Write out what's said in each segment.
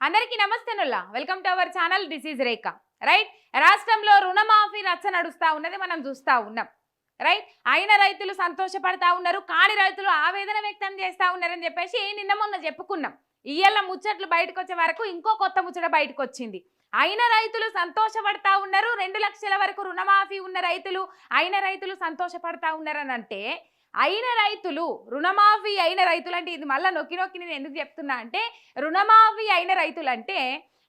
అందరికీ నమస్తేనుల్లా welcome to our channel this is Rekha right. రాష్ట్రంలో రుణమాఫీ రచ్చ నడుస్తా ఉన్నది మనం చూస్తా ఉన్నాం రైట్. అయిన రైతులు సంతోషపడతా ఉన్నారు, కాని రైతులు ఆవేదన వ్యక్తం చేస్తా ఉన్నారని చెప్పేసి నిన్న మొన్న చెప్పుకున్నాం. ఇయ్యాల ముచ్చట్లు బయటకు వచ్చే వరకు ఇంకో కొత్త ముచ్చట బయటకు వచ్చింది. అయిన రైతులు సంతోషపడతా ఉన్నారు, 2 లక్షల వరకు రుణమాఫీ ఉన్న రైతులు అయిన రైతులు సంతోషపడతా ఉన్నారని అంటే అయిన రైతులు రుణమాఫీ అయిన రైతులు అంటే ఇది మళ్ళీ నొక్కి నొక్కి నేను ఎందుకు చెప్తున్నా అంటే రుణమాఫీ అయిన రైతులు అంటే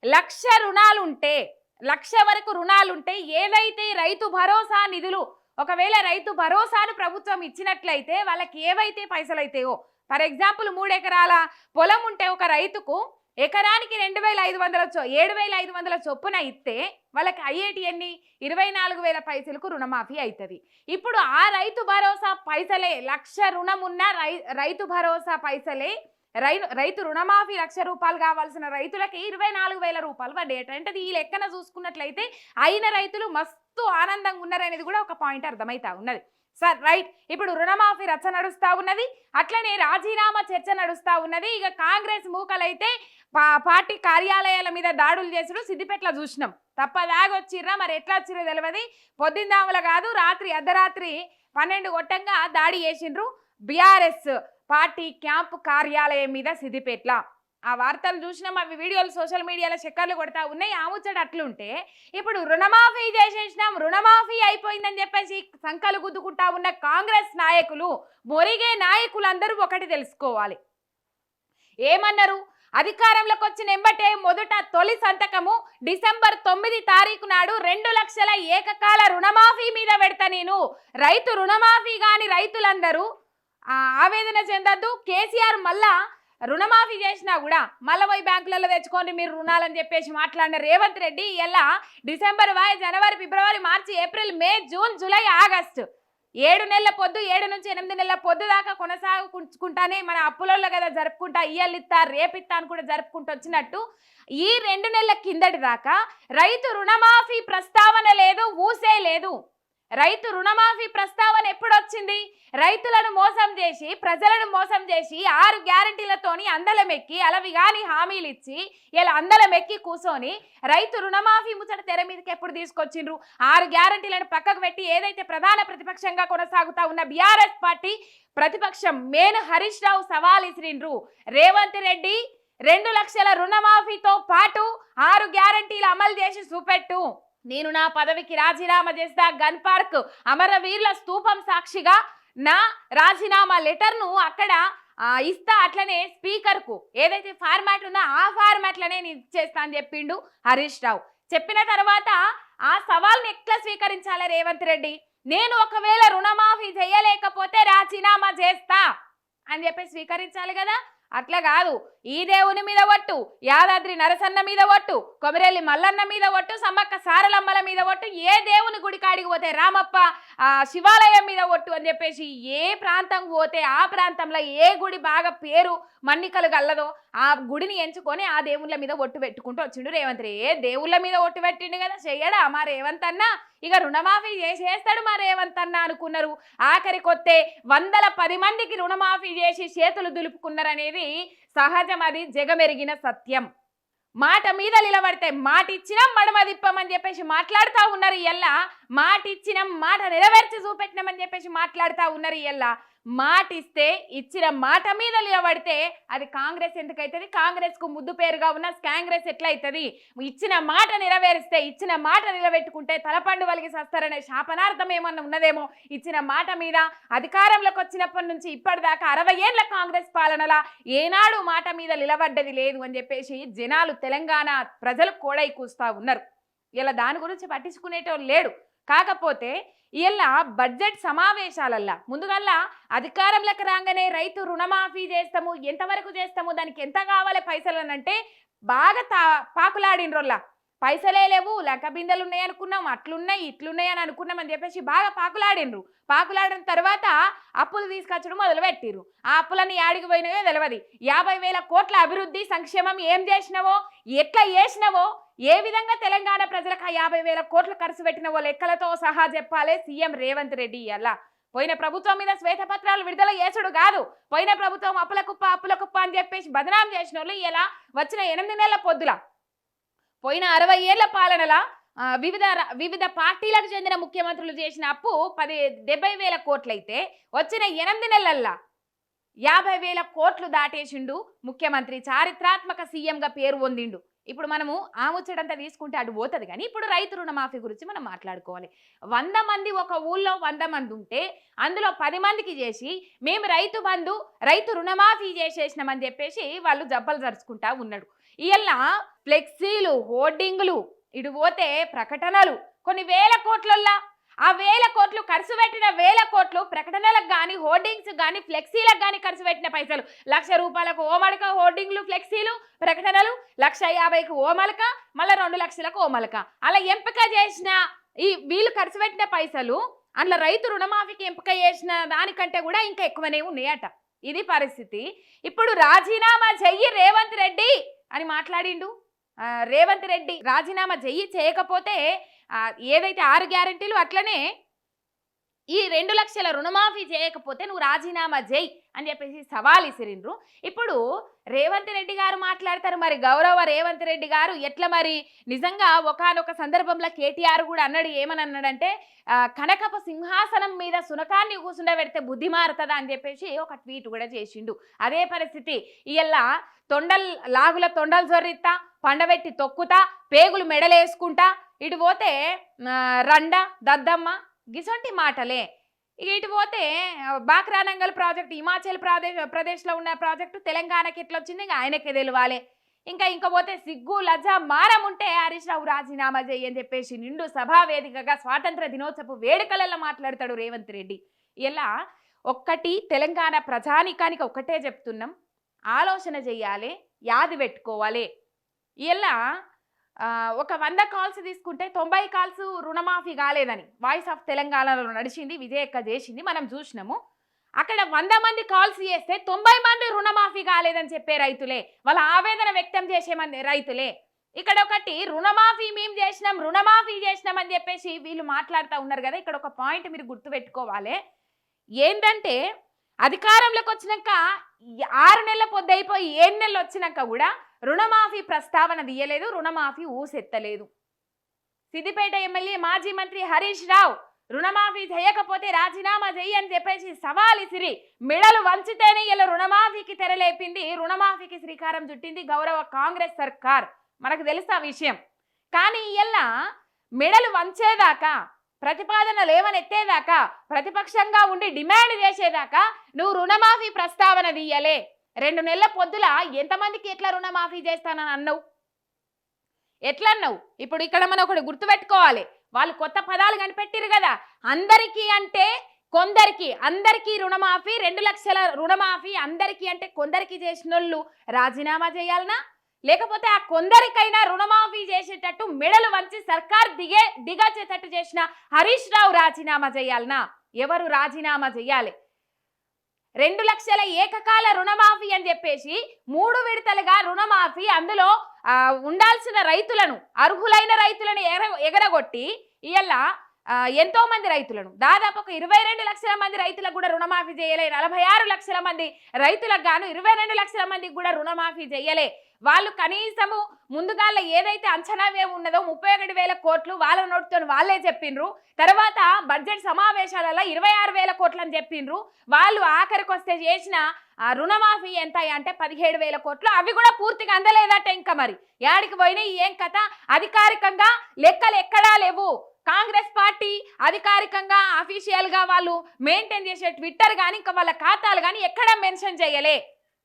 1,00,000 రుణాలుంటే 1,00,000 వరకు రుణాలుంటే ఏదైతే రైతు భరోసా నిధులు ఒకవేళ రైతు భరోసాను ప్రభుత్వం ఇచ్చినట్లయితే వాళ్ళకి ఏవైతే పైసలు అయితాయో, ఫర్ ఎగ్జాంపుల్ 3 ఎకరాల పొలం ఉంటే ఒక రైతుకు ఎకరానికి 2,500 7,500 చొప్పున ఇస్తే వాళ్ళకి అయ్యేటి ఎన్ని 24,000 పైసలకు రుణమాఫీ అవుతుంది. ఇప్పుడు ఆ రైతు భరోసా పైసలే 1,00,000 రుణం ఉన్న రైతు భరోసా పైసలే రైతు రుణమాఫీ 1,00,000 రూపాయలు కావాల్సిన రైతులకి 24,000 రూపాయలు పడేట. అంటే ఈ లెక్కన చూసుకున్నట్లయితే అయిన రైతులు మస్తు ఆనందంగా ఉన్నారనేది కూడా ఒక పాయింట్ అర్థమవుతా ఉన్నది సార్ రైట్. ఇప్పుడు రుణమాఫీ రచ్చ నడుస్తూ ఉన్నది, అట్లనే రాజీనామా చర్చ నడుస్తూ ఉన్నది. ఇక కాంగ్రెస్ మూకలైతే పార్టీ కార్యాలయాల మీద దాడులు చేసుడు సిద్దిపేటలో చూసినాం. తప్పదాగొచ్చిర్రా, మరి ఎట్లా వచ్చిరో తెలియదు. పొద్దుందాముల కాదు, రాత్రి అర్ధరాత్రి 12 గొట్టంగా దాడి చేసిండ్రు బీఆర్ఎస్ పార్టీ క్యాంపు కార్యాలయం మీద సిద్దిపేటలో. ఆ వార్తలు చూసినాం, అవి వీడియోలు సోషల్ మీడియాలో చక్కర్లు కొడతా ఉన్నాయి. ఆ ముచ్చట అట్లుంటే ఇప్పుడు రుణమాఫీ చేసేసినాం, రుణమాఫీ అయిపోయిందని చెప్పేసి సంకలు గుద్దుకుంటా ఉన్న కాంగ్రెస్ నాయకులు, మొరిగే నాయకులందరూ ఒకటి తెలుసుకోవాలి. ఏమన్నారు? అధికారంలోకి వచ్చిన ఎంబటే మొదట తొలి సంతకము డిసెంబర్ 9 తారీఖు నాడు 2 లక్షల ఏకకాల రుణమాఫీ మీద పెడతా. నేను రైతు రుణమాఫీ గాని రైతులందరూ ఆవేదన చెందద్దు. కేసీఆర్ మళ్ళా రుణమాఫీ చేసినా కూడా మళ్ళీ పోయి బ్యాంకులలో తెచ్చుకోండి మీరు రుణాలని చెప్పేసి మాట్లాడిన రేవంత్ రెడ్డి ఇలా డిసెంబర్, జనవరి, ఫిబ్రవరి, మార్చి, ఏప్రిల్, మే, జూన్, జూలై, ఆగస్టు 7 నెలల పొద్దు, 7 నుంచి 8 నెలల పొద్దు దాకా కొనసాగుకుంటానే మన అప్పులలో కదా జరుపుకుంటా, ఇయ్యలిత్తా రేపిత్తా అని కూడా జరుపుకుంటూ వచ్చినట్టు ఈ 2 నెలల కిందటి దాకా రైతు రుణమాఫీ ప్రస్తావన లేదు, ఊసే లేదు. రైతు రుణమాఫీ ప్రస్తావన ఎప్పుడు వచ్చింది? రైతులను మోసం చేసి, ప్రజలను మోసం చేసి 6 గ్యారంటీలతోని అందలమెక్కి అలవిగాని హామీలు ఇచ్చి ఇలా అందలమెక్కి కూర్చొని రైతు రుణమాఫీ ముచ్చట తెర మీదకి ఎప్పుడు తీసుకొచ్చిండ్రు? 6 గ్యారంటీలను పక్కకు పెట్టి ఏదైతే ప్రధాన ప్రతిపక్షంగా కొనసాగుతా ఉన్న బీఆర్ఎస్ పార్టీ ప్రతిపక్షం మేను హరీష్ రావు సవాల్ ఇసిరిండ్రు. రేవంత్ రెడ్డి 2 లక్షల రుణమాఫీతో పాటు 6 గ్యారంటీలు అమలు చేసి చూపెట్టు, నేను నా పదవికి రాజీనామా చేస్తా, గన్ పార్క్ అమరవీరుల స్తూపం సాక్షిగా నా రాజీనామా లెటర్ను అక్కడ ఇస్తా, అట్లనే స్పీకర్కు ఏదైతే ఫార్మాట్ ఉందో ఆ ఫార్మాట్లనే నేను ఇచ్చేస్తా అని చెప్పిండు హరీష్ రావు. చెప్పిన తర్వాత ఆ సవాల్ని ఎట్లా స్వీకరించాలి రేవంత్ రెడ్డి? నేను ఒకవేళ రుణమాఫీ చేయలేకపోతే రాజీనామా చేస్తా అని చెప్పి స్వీకరించాలి కదా. అట్లా కాదు, ఈ దేవుని మీద ఒట్టు, యాదాద్రి నరసన్న మీద ఒట్టు, కొమరెల్లి మల్లన్న మీద ఒట్టు, సమ్మక్క సారలమ్మల మీద ఒట్టు, ఏ దేవుని గుడి కాడికి పోతే రామప్ప శివాలయం మీద ఒట్టు అని చెప్పేసి ఏ ప్రాంతం పోతే ఆ ప్రాంతంలో ఏ గుడి బాగా పేరు మన్నికలు గల్లదో ఆ గుడిని ఎంచుకొని ఆ దేవుళ్ళ మీద ఒట్టు పెట్టుకుంటూ వచ్చిండు రేవంత్ రెడ్డి. ఏ దేవుళ్ళ మీద ఒట్టు పెట్టిండు కదా, చెయ్యడా మా రేవంత్ అన్న? ఇక రుణమాఫీ చేసేస్తాడు మా రేవంత్ అన్న అనుకున్నారు. ఆఖరికొత్తే 110 మందికి రుణమాఫీ చేసి చేతులు దులుపుకున్నారనేది సహజం, అది జగమెరిగిన సత్యం. మాట మీద నిలబడితే మాట ఇచ్చినాం మడమ దిప్పమని చెప్పేసి మాట్లాడుతూ ఉన్నారు. ఎల్లా మాట ఇచ్చినాం, మాట నెరవేర్చి చూపెట్టినామని చెప్పేసి మాట్లాడుతూ ఉన్నారు. ఎల్లా మాట ఇస్తే ఇచ్చిన మాట మీద నిలబడితే అది కాంగ్రెస్ ఎందుకైతుంది? కాంగ్రెస్ కు ముద్దు పేరుగా ఉన్న కాంగ్రెస్ ఎట్లయితుంది? ఇచ్చిన మాట నెరవేరిస్తే, ఇచ్చిన మాట నిలబెట్టుకుంటే తలపండు వలిగి సస్తారనే శాపనార్థం ఏమన్నా ఉన్నదేమో. ఇచ్చిన మాట మీద అధికారంలోకి వచ్చినప్పటి నుంచి ఇప్పటిదాకా 60 ఏళ్ల కాంగ్రెస్ పాలనలా ఏనాడు మాట మీద నిలబడ్డది లేదు అని చెప్పేసి జనాలు, తెలంగాణ ప్రజలు కోడై కూస్తా ఉన్నారు. ఇలా దాని గురించి పట్టించుకునేటోళ్ళు లేడు. కాకపోతే ఇలా బడ్జెట్ సమావేశాలల్లా ముందుగల్లా అధికారంలోకి రాగానే రైతు రుణమాఫీ చేస్తాము, ఎంతవరకు చేస్తాము, దానికి ఎంత కావాలి పైసలు అని అంటే బాగా పాకులాడినరోల్లా. పైసలే లేవు, లెక్క బిందెలు ఉన్నాయి అనుకున్నాం, అట్లున్నాయి ఇట్లున్నాయి అని అనుకున్నాం అని చెప్పేసి బాగా పాకులాడినరు. పాకులాడిన తర్వాత అప్పులు తీసుకొచ్చడం మొదలు పెట్టిర్రు. ఆ అప్పులన్నీ యాడికి పోయినాయో తెలియదు. 50,000 కోట్ల అభివృద్ధి సంక్షేమం ఏం చేసినావో, ఎట్లా చేసినావో, ఏ విధంగా తెలంగాణ ప్రజలకు 50,000 కోట్లు ఖర్చు పెట్టినవో లెక్కలతో సహా చెప్పాలి సీఎం రేవంత్ రెడ్డి. అలా పోయిన ప్రభుత్వం మీద శ్వేతపత్రాలు విడుదల చేసుడు కాదు, పోయిన ప్రభుత్వం అప్పుల కుప్ప అని చెప్పేసి బదనాం చేసిన వాళ్ళు ఇలా వచ్చిన 8 నెలల పొద్దుల పోయిన 60 ఏళ్ల పాలనల వివిధ పార్టీలకు చెందిన ముఖ్యమంత్రులు చేసిన అప్పు 70,000 కోట్లయితే వచ్చిన 8 నెలల్లో 50,000 కోట్లు దాటేసిండు ముఖ్యమంత్రి. చారిత్రాత్మక సీఎంగా పేరు పొందిండు. ఇప్పుడు మనము ఆ ముచ్చటంతా తీసుకుంటే అటు పోతుంది. కానీ ఇప్పుడు రైతు రుణమాఫీ గురించి మనం మాట్లాడుకోవాలి. 100 మంది ఒక ఊళ్ళో 100 మంది ఉంటే అందులో 10 మందికి చేసి మేము రైతు బంధు రైతు రుణమాఫీ చేసేసినామని చెప్పేసి వాళ్ళు జబ్బలు జరుచుకుంటా ఉన్నాడు. ఇలా ఫ్లెక్సీలు, హోర్డింగులు, ఇటు పోతే ప్రకటనలు, కొన్ని వేల కోట్లల్లా ఆ 1000 కోట్లు ఖర్చు పెట్టిన 1000 కోట్లు ప్రకటనలకు కానీ, హోర్డింగ్స్ కానీ, ఫ్లెక్సీలకు కానీ ఖర్చు పెట్టిన పైసలు 1,00,000 రూపాయలకు ఓ మడక హోర్డింగ్లు, ఫ్లెక్సీలు, ప్రకటనలు, 1,50,000కు ఓ మలక, మళ్ళీ 2,00,000కు ఓ మలక. అలా ఎంపిక చేసిన ఈ వీళ్ళు ఖర్చు పెట్టిన పైసలు అందులో రైతు రుణమాఫీకి ఎంపిక చేసిన దానికంటే కూడా ఇంకా ఎక్కువనే ఉన్నాయట. ఇది పరిస్థితి. ఇప్పుడు రాజీనామా చెయ్యి రేవంత్ రెడ్డి అని మాట్లాడిండు. రేవంత్ రెడ్డి రాజీనామా చేయకపోతే ఏదైతే 6 గ్యారెంటీలు అట్లనే ఈ 2 లక్షల రుణమాఫీ చేయకపోతే నువ్వు రాజీనామా చేయి అని చెప్పేసి సవాల్ ఇసిరిండ్రు. ఇప్పుడు రేవంత్ రెడ్డి గారు మాట్లాడతారు. మరి గౌరవ రేవంత్ రెడ్డి గారు ఎట్లా మరి నిజంగా ఒకానొక సందర్భంలో కేటీఆర్ కూడా అన్నాడు. ఏమని అన్నాడంటే కనకపు సింహాసనం మీద సునకాన్ని కూర్చుండబెడితే బుద్ధి మారుతుందా అని చెప్పేసి ఒక ట్వీట్ కూడా చేసిండు. అదే పరిస్థితి ఇయ్యల్లా లాగుల తొండలు జొర్రిత్తా, పండబెట్టి తొక్కుతా, పేగులు మెడలేసుకుంటా, ఇటు పోతే రండ దద్దమ్మ గిసొంటి మాటలే. ఇక ఇటు పోతే బాక్రానంగల్ ప్రాజెక్టు హిమాచల్ ప్రదేశ్లో ఉన్న ప్రాజెక్టు తెలంగాణకి ఎట్లా వచ్చింది ఇంకా ఆయనకే తెలియాలి. ఇంకా పోతే సిగ్గు లజ్జ మారం ఉంటే హరీష్ రావు రాజీనామా చేయని చెప్పేసి నిండు సభా వేదికగా స్వాతంత్ర దినోత్సవ వేడుకలలో మాట్లాడతాడు రేవంత్ రెడ్డి. ఇలా ఒక్కటి తెలంగాణ ప్రజానికానికి ఒక్కటే చెప్తున్నాం, ఆలోచన చెయ్యాలి, యాది పెట్టుకోవాలి. ఇలా ఒక 100 కాల్స్ తీసుకుంటే 90 కాల్స్ రుణమాఫీ కాలేదని వాయిస్ ఆఫ్ తెలంగాణలో నడిచింది, విజయక్క చేసింది, మనం చూసినాము. అక్కడ 100 మంది కాల్స్ చేస్తే 90 మంది రుణమాఫీ కాలేదని చెప్పే రైతులే, వాళ్ళ ఆవేదన వ్యక్తం చేసే రైతులే. ఇక్కడ ఒకటి రుణమాఫీ మేము చేసినాం అని చెప్పేసి వీళ్ళు మాట్లాడుతూ ఉన్నారు కదా. ఇక్కడ ఒక పాయింట్ మీరు గుర్తుపెట్టుకోవాలి. ఏంటంటే అధికారంలోకి వచ్చినాక 6 నెలల పొద్దు అయిపోయి 7 నెలలు వచ్చినాక కూడా రుణమాఫీ ప్రస్తావన తీయలేదు, రుణమాఫీ ఊసెత్తలేదు. సిద్దిపేట ఎమ్మెల్యే మాజీ మంత్రి హరీష్ రావు రుణమాఫీ చేయకపోతే రాజీనామా చెయ్యని చెప్పేసి సవాల్ ఇసిరి మెడలు వంచితేనే ఇలా రుణమాఫీకి తెరలేపింది, రుణమాఫీకి శ్రీకారం చుట్టింది గౌరవ కాంగ్రెస్ సర్కార్. మనకు తెలుసు ఆ విషయం. కానీ ఇలా మెడలు వంచేదాకా, ప్రతిపాదన లేవనెత్తేదాకా, ప్రతిపక్షంగా ఉండి డిమాండ్ చేసేదాకా నువ్వు రుణమాఫీ ప్రస్తావన తీయలే. 2 నెలల పొద్దుల ఎంతమందికి ఎట్లా రుణమాఫీ చేస్తానని అన్నావు, ఎట్లా అన్నావు? ఇప్పుడు ఇక్కడ మనం ఒకటి గుర్తుపెట్టుకోవాలి. వాళ్ళు కొత్త పదాలు కనిపెట్టిరు కదా. అందరికీ అంటే కొందరికి, అందరికీ రుణమాఫీ, 2 లక్షల రుణమాఫీ అందరికీ అంటే కొందరికి చేసిన వాళ్ళు రాజీనామా చేయాలనా, లేకపోతే ఆ కొందరికైనా రుణమాఫీ చేసేటట్టు మెడలు వంచి సర్కార్ దిగచేటట్టు చేసిన హరీష్ రావు రాజీనామా చేయాలనా? ఎవరు రాజీనామా చేయాలి? 2 లక్షల ఏకకాల రుణమాఫీ అని చెప్పేసి 3 విడతలుగా రుణమాఫీ, అందులో ఉండాల్సిన రైతులను, అర్హులైన రైతులను ఎగరగొట్టి ఇయ్యల్లా ఎంతో మంది రైతులను, దాదాపు ఒక 22 లక్షల మంది రైతులకు కూడా రుణమాఫీ చేయలే. 46 లక్షల మంది రైతులకు గాను 22 లక్షల మందికి కూడా రుణమాఫీ చేయలే. వాళ్ళు కనీసము ముందుగాల ఏదైతే అంచనా వ్యయం ఉన్నదో 31,000 కోట్లు వాళ్ళ నోటితో వాళ్ళే చెప్పిండ్రు. తర్వాత బడ్జెట్ సమావేశాలలో 26,000 కోట్లు అని చెప్పిండ్రు. వాళ్ళు ఆఖరికి వస్తే చేసిన రుణమాఫీ ఎంత అంటే 17,000 కోట్లు. అవి కూడా పూర్తిగా అందలేదట. ఇంకా మరి యాడికి పోయినాయి, ఏం కథ? అధికారికంగా లెక్కలు ఎక్కడా లేవు. కాంగ్రెస్ పార్టీ అధికారికంగా అఫీషియల్ గా వాళ్ళు మెయింటైన్ చేసే ట్విట్టర్ కానీ ఇంకా వాళ్ళ ఖాతాలు కానీ ఎక్కడా మెన్షన్ చేయలే.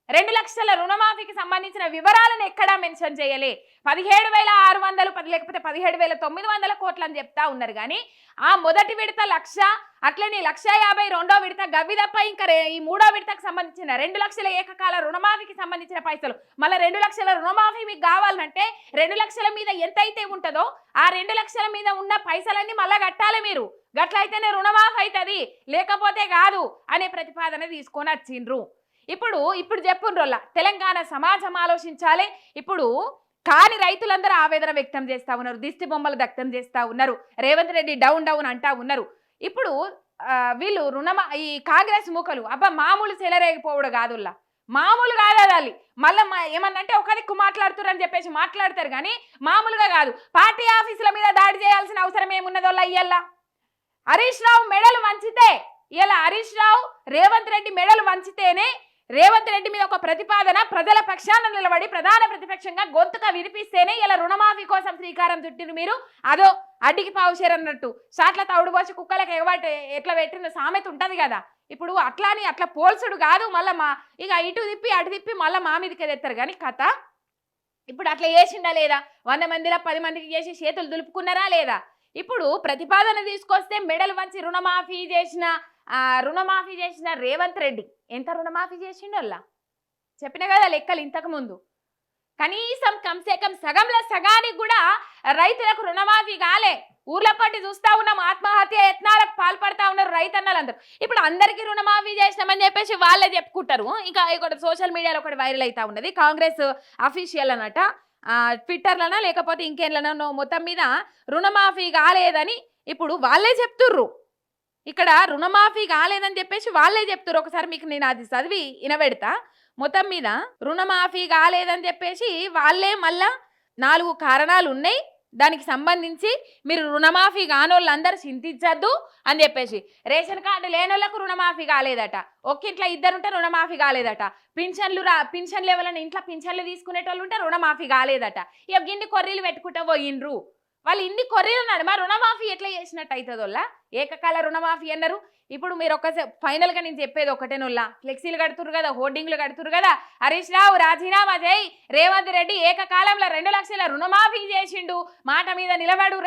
2 లక్షల రుణమాఫీకి సంబంధించిన వివరాలను ఎక్కడా మెన్షన్ చేయలే. 17,600 లేకపోతే 17,900 కోట్లు అని చెప్తా ఉన్నారు. కానీ ఆ మొదటి విడత 1,00,000, అట్లనే 1,50,000 రెండో విడత గవి తప్ప ఇంకా ఈ మూడో విడతకు సంబంధించిన 2 లక్షల ఏకకాల రుణమాఫీకి సంబంధించిన పైసలు, మళ్ళీ 2 లక్షల రుణమాఫీ మీకు కావాలంటే 2 లక్షల మీద ఎంతైతే ఉంటుందో ఆ 2 లక్షల మీద ఉన్న పైసలన్నీ మళ్ళా కట్టాలి మీరు. గట్లయితేనే రుణమాఫీ అవుతుంది, లేకపోతే కాదు అనే ప్రతిపాదన తీసుకొని వచ్చిండ్రు. ఇప్పుడు చెప్పుండ్రోళ్ళ తెలంగాణ సమాజం ఆలోచించాలి. ఇప్పుడు కాని రైతులందరూ ఆవేదన వ్యక్తం చేస్తా ఉన్నారు, దిష్టి బొమ్మలు వ్యక్తం చేస్తా ఉన్నారు, రేవంత్ రెడ్డి డౌన్ అంటా ఉన్నారు. ఇప్పుడు వీళ్ళు ఈ కాంగ్రెస్ మూకలు అబ్బా మామూలు చెలరేగిపోవడం కాదుల్లా, మామూలు కాదు అది. మళ్ళీ ఏమన్నంటే ఒక దిక్కు మాట్లాడుతారని చెప్పేసి మాట్లాడతారు కానీ మామూలుగా కాదు. పార్టీ ఆఫీసుల మీద దాడి చేయాల్సిన అవసరం ఏమున్నదోళ్ళ ఇయ్యల్లా. హరీష్ రావు మెడలు వంచితే ఇలా హరీష్ రావు రేవంత్ రెడ్డి మెడలు వంచితేనే రేవంత్ రెడ్డి మీద ఒక ప్రతిపాదన ప్రజల పక్షాన నిలబడి ప్రధాన ప్రతిపక్షంగా గొంతుగా వినిపిస్తేనే ఇలా రుణమాఫీ కోసం శ్రీకారం చుట్టిరు మీరు. అదో అడ్డికి పావుషేర్ అన్నట్టు షాట్ల తౌడు పోసి కుక్కలకు ఎగబట్టి ఎట్లా పెట్టిన సామెత ఉంటుంది కదా. ఇప్పుడు అట్లాని అట్లా పోల్చుడు కాదు. మళ్ళీ ఇక ఇటు తిప్పి అటు తిప్పి మళ్ళీ మా మీదకి తెస్తారు కానీ కథ. ఇప్పుడు అట్లా చేసిండా లేదా? 100 మందిలో 10 మందికి చేసి చేతులు దులుపుకున్నారా లేదా? ఇప్పుడు ప్రతిపాదన తీసుకొస్తే మెడలు వంచి రుణమాఫీ చేసిన రేవంత్ రెడ్డి ఎంత రుణమాఫీ చేసిండోల్లా చెప్పిన కదా లెక్కలు ఇంతకు ముందు. కనీసం కంసేకం సగంలో సగానికి కూడా రైతులకు రుణమాఫీ కాలే. ఊర్ల పట్టి చూస్తా ఉన్నాం, ఆత్మహత్య యత్నాలకు పాల్పడతా ఉన్నారు రైతన్నలందరూ. ఇప్పుడు అందరికీ రుణమాఫీ చేసినామని చెప్పేసి వాళ్ళే చెప్పుకుంటారు. ఇంకా ఇక్కడ సోషల్ మీడియాలో ఒకటి వైరల్ అవుతా ఉన్నది. కాంగ్రెస్ అఫీషియల్ అనట ట్విట్టర్లనా లేకపోతే ఇంకేళ్ళనో మొత్తం మీద రుణమాఫీ కాలేదని ఇప్పుడు వాళ్ళే చెప్తుర్రు. ఇక్కడ రుణమాఫీ కాలేదని చెప్పేసి వాళ్ళే చెప్తుర్రు. ఒకసారి మీకు నేను అది చదివి వినబెడతా. మొత్తం మీద రుణమాఫీ కాలేదని చెప్పేసి వాళ్ళే మళ్ళా 4 కారణాలు ఉన్నాయి దానికి సంబంధించి మీరు రుణమాఫీ కానోళ్ళందరూ చింతించద్దు అని చెప్పేసి. రేషన్ కార్డు లేనోళ్లకు రుణమాఫీ కాలేదట, ఒక్కింట్లో 2 ఉంటే రుణమాఫీ కాలేదట, పింఛన్లు ఎవరైనా ఇంట్లో పింఛన్లు తీసుకునేటోళ్ళు ఉంటే రుణమాఫీ కాలేదట. ఇక గిన్ని కొర్రీలు పెట్టుకుంటూ పోయిండ్రు. వాళ్ళు ఇన్ని కొర్రీలు అన్నాడు. మరి రుణమాఫీ ఎట్లా చేసినట్టు అవుతుందోళ్ళ? ఏకకాల రుణమాఫీ అన్నారు. ఇప్పుడు మీరు ఒక్కసారి ఫైనల్గా నేను చెప్పేది ఒకటేనోళ్ళ, ఫ్లెక్సీలు కడుతురు కదా, హోర్డింగ్లు కడుతురు కదా, హరీష్ రావు రాజీనామా చేయి, రేవంత్ రెడ్డి ఏకకాలంలో 2 లక్షల రుణమాఫీ చేసిండు, మాట మీద నిలబడు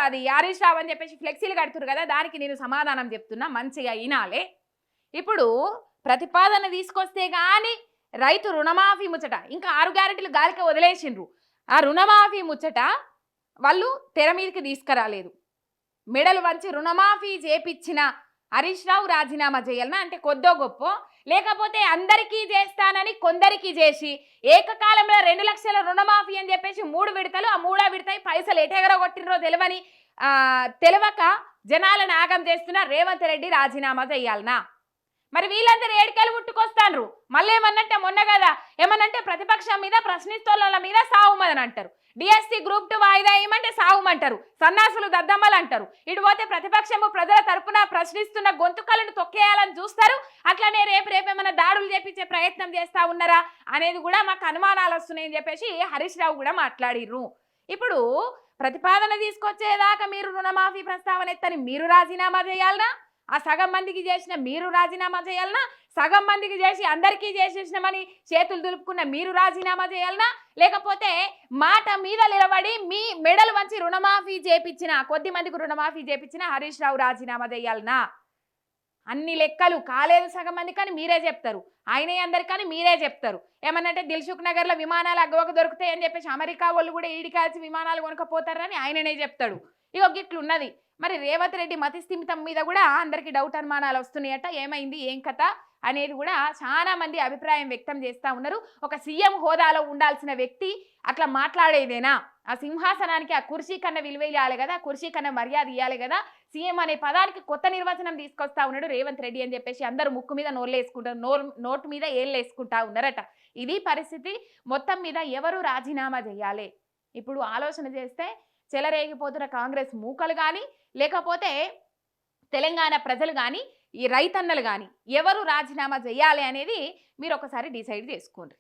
అది హరీష్ రావు అని చెప్పేసి ఫ్లెక్సీలు కడుతురు కదా. దానికి నేను సమాధానం చెప్తున్నా, మంచిగా వినాలే. ఇప్పుడు ప్రతిపాదన తీసుకొస్తే కానీ రైతు రుణమాఫీ ముచ్చట ఇంకా 6 గ్యారెంటీలు గాలికి వదిలేసిండ్రు. ఆ రుణమాఫీ ముచ్చట వాళ్ళు తెర మీదకి తీసుకురాలేదు. మెడలు వంచి రుణమాఫీ చేపించిన హరీష్ రావు రాజీనామా చేయాలన్నా అంటే కొద్దో గొప్ప, లేకపోతే అందరికీ చేస్తానని కొందరికి చేసి ఏకకాలంలో 2 లక్షల రుణమాఫీ అని చెప్పేసి 3 విడతలు, ఆ 3వ విడత పైసలు ఎటెగరగొట్టినరో తెలియక జనాలను ఆగం చేస్తున్న రేవంత్ రెడ్డి రాజీనామా చేయాలనా? మరి వీళ్ళందరూ ఏడికలు పుట్టుకొస్తాండ్రు. మళ్ళీ ఏమన్నంటే మొన్న కదా ఏమన్నంటే ప్రతిపక్షం మీద ప్రశ్నిస్తోళ్ళ మీద సావుమని అంటారు, డిఎస్సి గ్రూప్ 2 వాయిదా ఏమంటే సావుమంటారు, సన్నాసులు దద్దమ్మలు అంటారు. ఇటు పోతే ప్రతిపక్షము ప్రజల తరపున ప్రశ్నిస్తున్న గొంతుకలను తొక్కేయాలని చూస్తారు. అట్లనే రేపేమైనా దాడులు చేపించే ప్రయత్నం చేస్తా ఉన్నారా అనేది కూడా మాకు అనుమానాలు వస్తున్నాయని చెప్పేసి హరీష్ రావు కూడా మాట్లాడిర్రు. ఇప్పుడు ప్రతిపాదన తీసుకొచ్చేదాకా మీరు రుణమాఫీ ప్రస్తావన ఎత్తని మీరు రాజీనామా చేయాలనా? ఆ సగం మందికి చేసిన మీరు రాజీనామా చేయాలనా? సగం మందికి చేసి అందరికీ చేసేసినామని చేతులు దులుపుకున్న మీరు రాజీనామా చేయాలనా? లేకపోతే మాట మీద నిలబడి మీ మెడలు వంచి రుణమాఫీ చేపించిన కొద్ది మందికి రుణమాఫీ చేపించిన హరీష్ రావు రాజీనామా చేయాలనా? అన్ని లెక్కలు కాలేదు సగం మంది కానీ మీరే చెప్తారు, ఆయనే అందరు కానీ మీరే చెప్తారు. ఏమన్నంటే దిల్సుఖ్ నగర్లో విమానాలు అగ్గవకు దొరుకుతాయి అని చెప్పేసి అమెరికా వాళ్ళు కూడా ఈడికాల్సి విమానాలు కొనుక్కపోతారని ఆయననే చెప్తాడు. ఇక గిట్లున్నది. మరి రేవంత్ రెడ్డి మతిస్థిమితం మీద కూడా అందరికీ డౌట్ అనుమానాలు వస్తున్నాయట. ఏమైంది ఏం కథ అనేది కూడా చాలా మంది అభిప్రాయం వ్యక్తం చేస్తూ ఉన్నారు. ఒక సీఎం హోదాలో ఉండాల్సిన వ్యక్తి అట్లా మాట్లాడేదేనా? ఆ సింహాసనానికి ఆ కుర్చీ కన్నా విలువ ఇవ్వాలి కదా, ఆ కుర్చీ కన్నా మర్యాద ఇవ్వాలి కదా. సీఎం అనే పదానికి కొత్త నిర్వచనం తీసుకొస్తా ఉన్నాడు రేవంత్ రెడ్డి అని చెప్పేసి అందరూ ముక్కు మీద నోళ్ళు వేసుకుంటారు, నోటు మీద ఏళ్ళు వేసుకుంటా ఉన్నారట. ఇది పరిస్థితి. మొత్తం మీద ఎవరు రాజీనామా చేయాలి? ఇప్పుడు ఆలోచన చేస్తే చెలరేగిపోతున్న కాంగ్రెస్ మూకలు కానీ లేకపోతే తెలంగాణ ప్రజలు కానీ ఈ రైతన్నలు కానీ ఎవరు రాజీనామా చేయాలి అనేది మీరు ఒకసారి డిసైడ్ చేసుకోండి.